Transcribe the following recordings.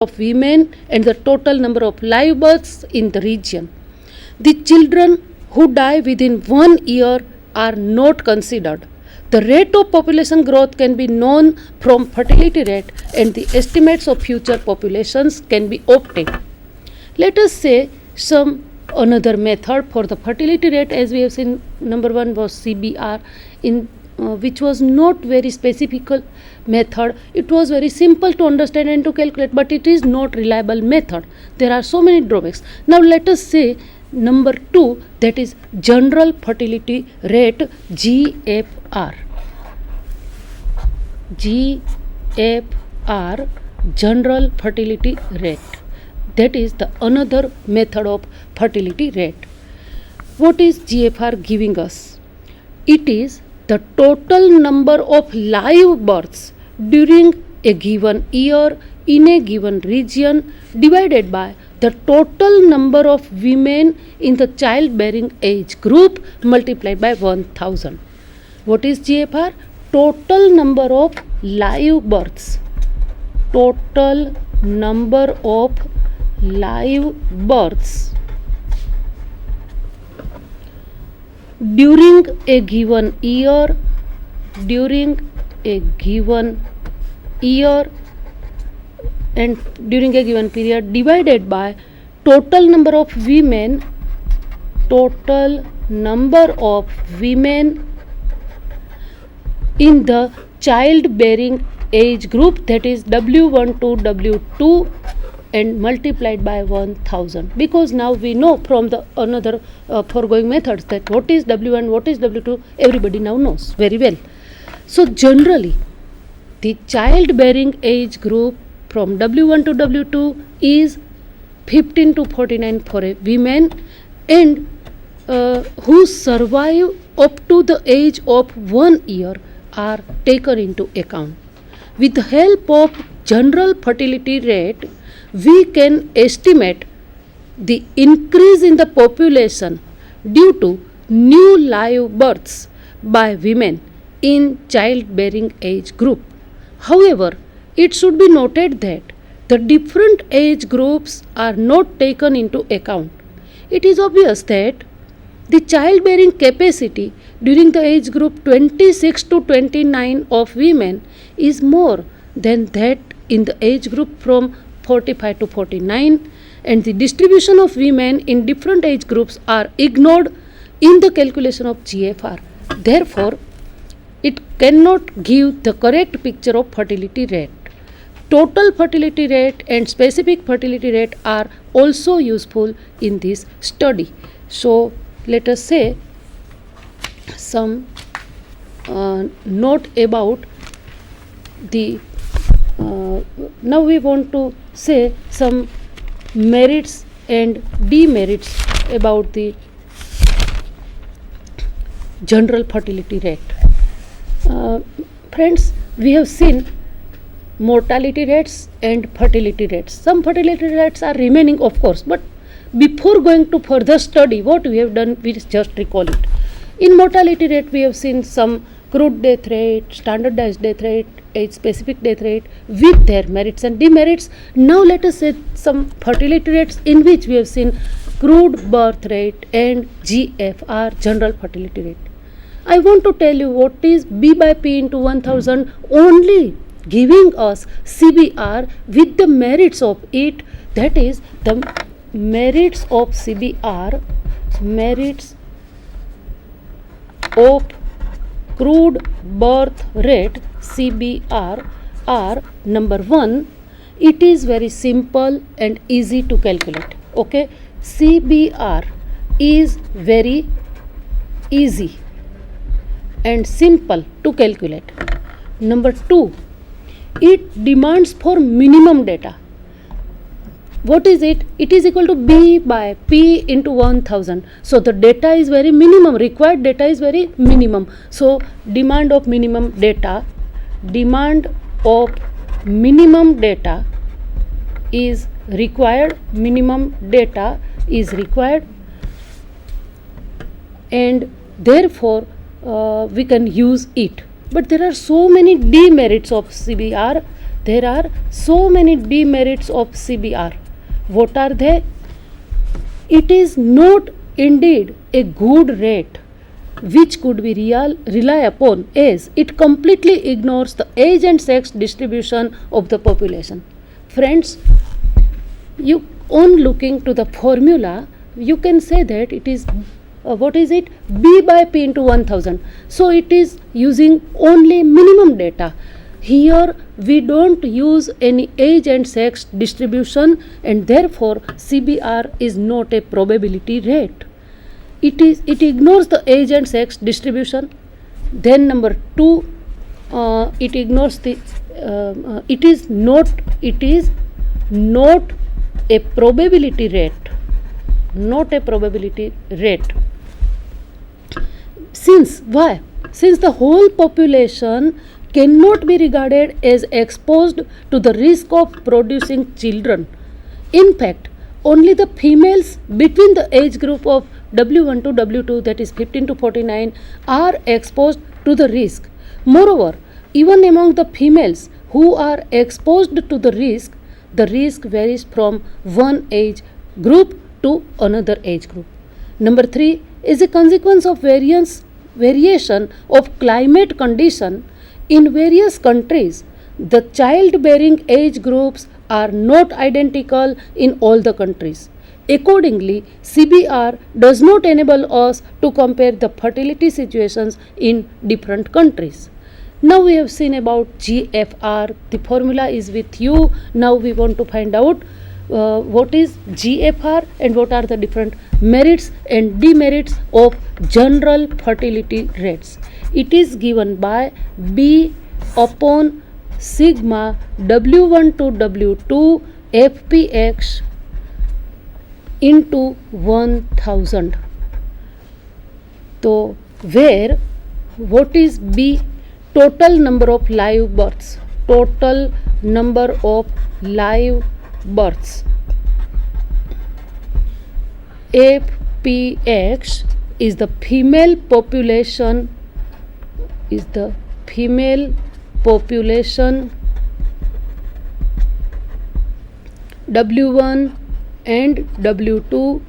of women and the total number of live births in the region. The children who die within 1 year are not considered. The rate of population growth can be known from fertility rate and the estimates of future populations can be obtained. Let us say some another method for the fertility rate. As we have seen, number one was CBR, which was not very specific method. It was very simple to understand and to calculate, but it is not reliable method. There are so many drawbacks. Now let us say number 2, that is general fertility rate, GFR. GFR, general fertility rate. That is the another method of fertility rate. What is GFR giving us? It is the total number of live births during a given year in a given region divided by the total number of women in the childbearing age group multiplied by 1000. What is GFR? Total number of live births. Total number of live births during a given year and during a given period divided by total number of women in the childbearing age group, that is W1 to W2, and multiplied by 1000, because now we know from the another foregoing methods that what is W1, what is W2, everybody now knows very well. So generally the childbearing age group from W1 to W2 is 15 to 49 for a women, and who survive up to the age of 1 year are taken into account. With the help of general fertility rate, we can estimate the increase in the population due to new live births by women in childbearing age group. However, it should be noted that the different age groups are not taken into account. It is obvious that the childbearing capacity during the age group 26 to 29 of women is more than that in the age group from 45 to 49, and the distribution of women in different age groups are ignored in the calculation of GFR. Therefore, it cannot give the correct picture of fertility rate. Total fertility rate and specific fertility rate are also useful in this study. So let us say some note about the now we want to say some merits and demerits about the general fertility rate. Friends, we have seen mortality rates and fertility rates. Some fertility rates are remaining, of course, but before going to further study, what we have done, we just recall it. In mortality rate, we have seen some crude death rate, standardized death rate, age specific death rate with their merits and demerits. Now let us say some fertility rates in which we have seen crude birth rate and GFR, general fertility rate. I want to tell you what is B by P into 1000, only giving us CBR with the merits of it, that is the merits of CBR, merits of crude birth rate CBR are number 1, it is very simple and easy to calculate. Okay, CBR is very easy and simple to calculate. Number 2, it demands for minimum data. What is it? It is equal to B by P into 1000. So the data is very minimum, required data is very minimum. So demand of minimum data is required, and therefore we can use it. But there are so many demerits of CBR there are so many demerits of CBR. What are they? It is not indeed a good rate which could be rely upon, as it completely ignores the age and sex distribution of the population. Friends, you on looking to the formula, you can say that it is what is it, B by P into 1000. So it is using only minimum data. Here we don't use any age and sex distribution, and therefore CBR is not a probability rate. It ignores the age and sex distribution. Then number 2, it ignores the it is not a probability rate, not a probability rate. Since why? Since the whole population cannot be regarded as exposed to the risk of producing children. In fact, only the females between the age group of W1 to W2, that is 15 to 49, are exposed to the risk. Moreover, even among the females who are exposed to the risk varies from one age group to another age group. Number 3 is a consequence of variation of climate condition in various countries. The childbearing age groups are not identical in all the countries. Accordingly, CBR does not enable us to compare the fertility situations in different countries. Now we have seen about GFR. The formula is with you. Now we want to find out what is GFR and what are the different merits and demerits of general fertility rates. It is given by B upon sigma W1 to W2 FPX into 1000. So where what is B? Total number of live births. Total number of live births. FPX is the female population, W1 and W2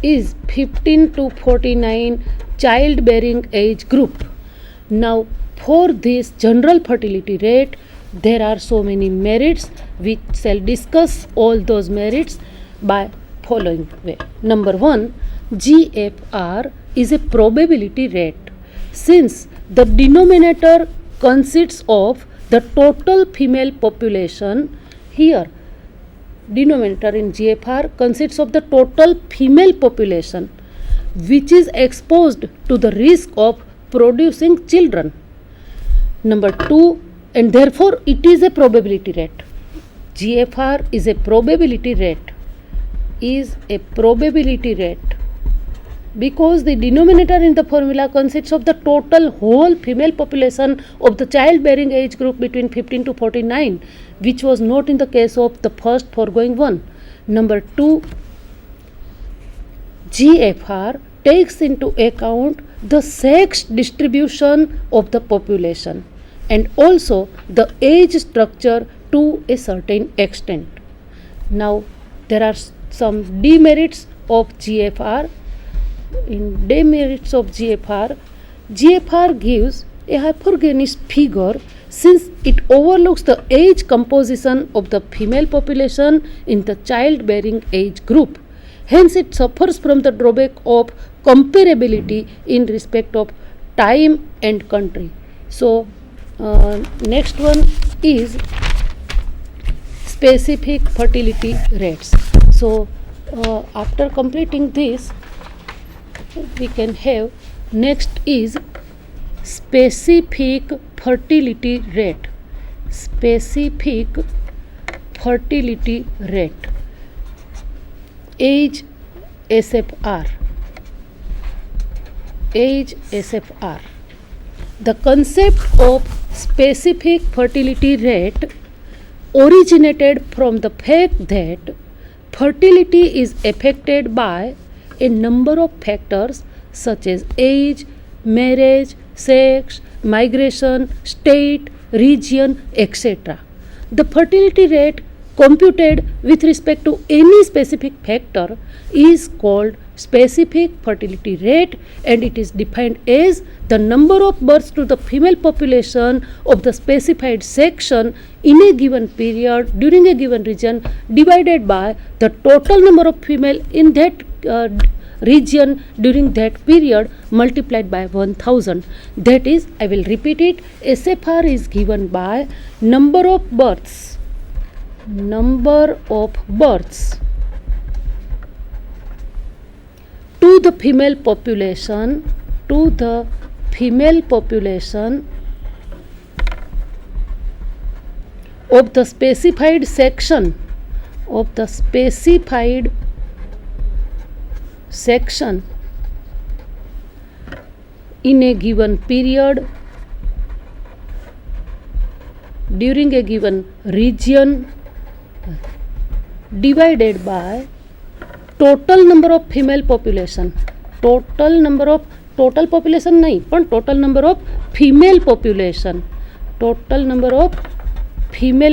is 15 to 49 childbearing age group. Now for this general fertility rate, there are so many merits. We shall discuss all those merits by following way. Number 1, GFR is a probability rate. Since the denominator consists of the total female population, here denominator in GFR consists of the total female population which is exposed to the risk of producing children. Number 2, and therefore it is a probability rate. GFR is a probability rate, because the denominator in the formula consists of the total whole female population of the childbearing age group between 15 to 49, which was not in the case of the first foregoing one. Number 2, GFR takes into account the sex distribution of the population and also the age structure to a certain extent. Now there are some demerits of GFR. In demerits of GFR gives a hypergeneous figure since it overlooks the age composition of the female population in the childbearing age group. Hence it suffers from the drawback of comparability in respect of time and country. So next one is specific fertility rates. So after completing this, we can have next is specific fertility rate. Specific fertility rate, age SFR. The concept of specific fertility rate originated from the fact that fertility is affected by a number of factors such as age, marriage, sex, migration, state, region, etc. the fertility rate computed with respect to any specific factor is called specific fertility rate, and it is defined as the number of births to the female population of the specified section in a given period during a given region divided by the total number of female in that region during that period multiplied by 1000. That is, I will repeat it, SFR is given by number of births to the female population of the specified section in a given period during a given region divided by total number of female population, total population नहीं पण total number of female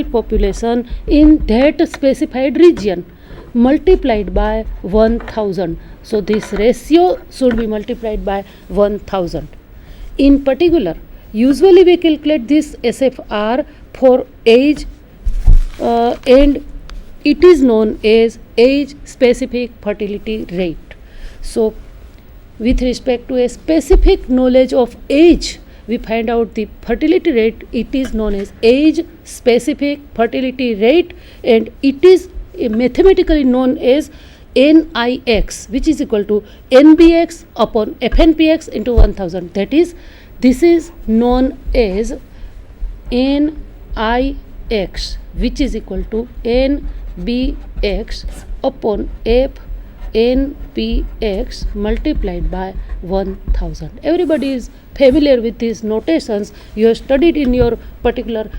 population in that specified region multiplied by 1000. So this ratio should be multiplied by 1000. In particular, usually we calculate this SFR for age and it is known as age specific fertility rate. So with respect to a specific knowledge of age, we find out the fertility rate. It is known as age specific fertility rate, and it is mathematically known as NIX, which is equal to NBX upon FNPX into 1000. That is, this is known as NIX, which is equal to NBX upon FNPX multiplied by 1000. Everybody is familiar with these notations. You have studied in your particular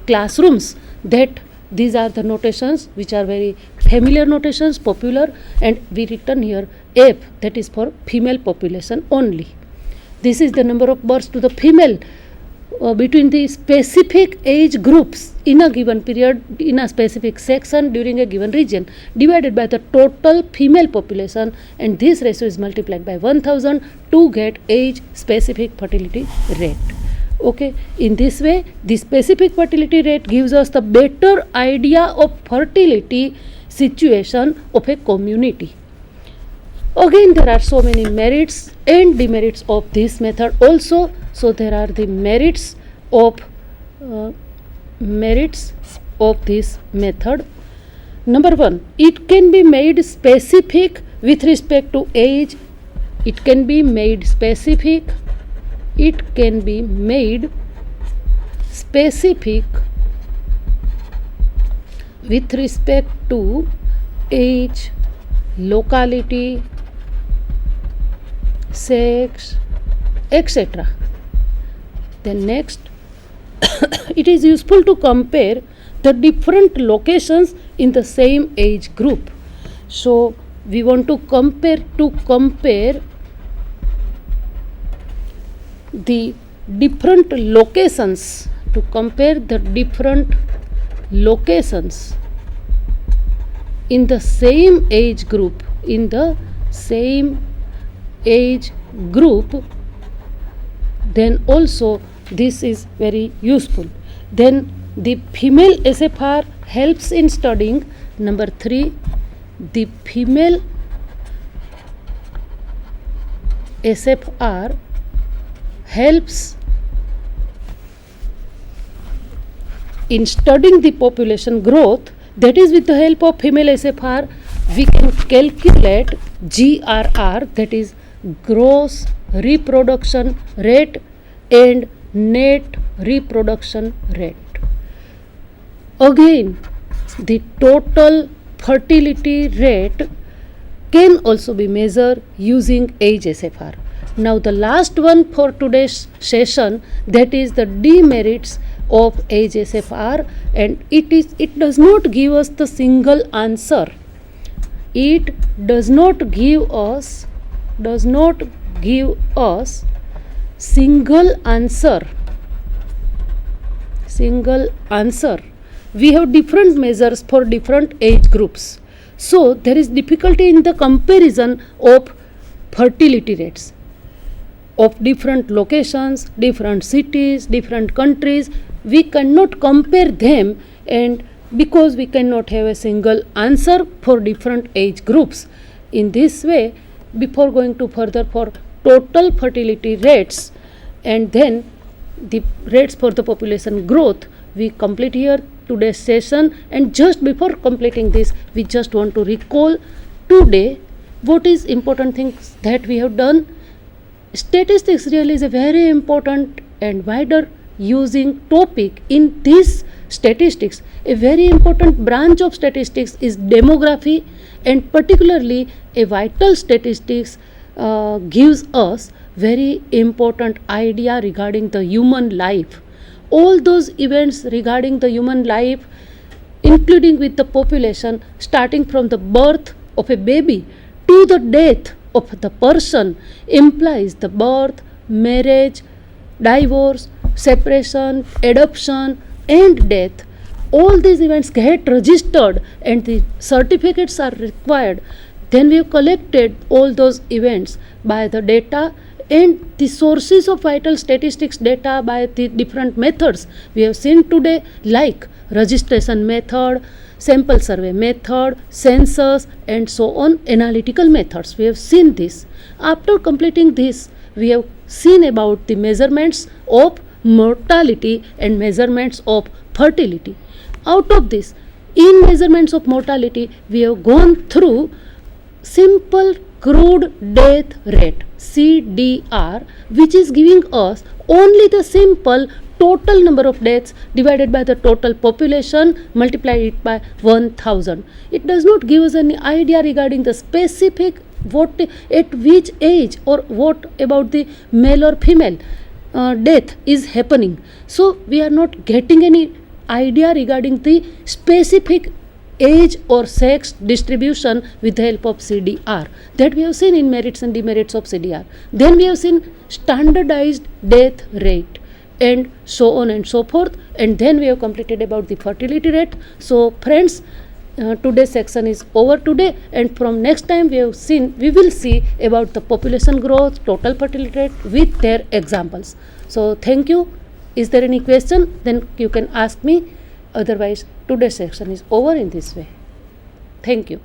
classrooms that these are the notations which are very familiar notations, popular, and we written here F, that is for female population only. This is the number of births to the female between the specific age groups in a given period in a specific section during a given region divided by the total female population, and this ratio is multiplied by 1000 to get age specific fertility rate. Okay, in this way the specific fertility rate gives us the better idea of fertility situation of a community. Again, there are so many merits and demerits of this method also. So there are the merits of this method. Number one, it can be made specific with respect to age. It can be made specific with respect to age, locality, sex, etc. Then next, it is useful to compare the different locations in the same age group. So we want to compare the different locations, in the same age group, then also this is very useful. Then the female SFR helps in studying. Number 3, the female SFR helps in studying the population growth. That is, with the help of female SFR we can calculate GRR, that is gross reproduction rate and net reproduction rate. Again, the total fertility rate can also be measured using age SFR. Now the last one for today's session, that is the demerits of age SFR, and it does not give us the single answer. It does not give us single answer we have different measures for different age groups. So there is difficulty in the comparison of fertility rates of different locations, different cities, different countries. We cannot compare them, and because we cannot have a single answer for different age groups. In this way, before going to further for total fertility rates and then the rates for the population growth, we complete here today's session. And just before completing this, we just want to recall today what is important things that we have done. Statistics really is a very important and wider using topic in this statistics. A very important branch of statistics is demography, and particularly a vital statistics gives us very important idea regarding the human life. All those events regarding the human life, including with the population, starting from the birth of a baby to the death of the person, implies the birth, marriage, divorce, separation, adoption, and death. All these events get registered and the certificates are required. Then we have collected all those events by the data and the sources of vital statistics data by the different methods we have seen today, like registration method, sample survey method, census, and so on, analytical methods. We have seen this. After completing this, we have seen about the measurements of mortality and measurements of fertility. Out of this, in measurements of mortality, we have gone through simple crude death rate CDR, which is giving us only the simple total number of deaths divided by the total population, multiply it by 1000. It does not give us any idea regarding the specific what at which age or what about the male or female death is happening. So we are not getting any idea regarding the specific age or sex distribution with the help of CDR, that we have seen in merits and demerits of CDR. Then we have seen standardized death rate and so on and so forth, and then we have completed about the fertility rate. So friends, today's section is over today, and from next time we will see about the population growth, total fertility rate with their examples. So thank you. Is there any question? Then you can ask me. Otherwise, today's section is over in this way. Thank you.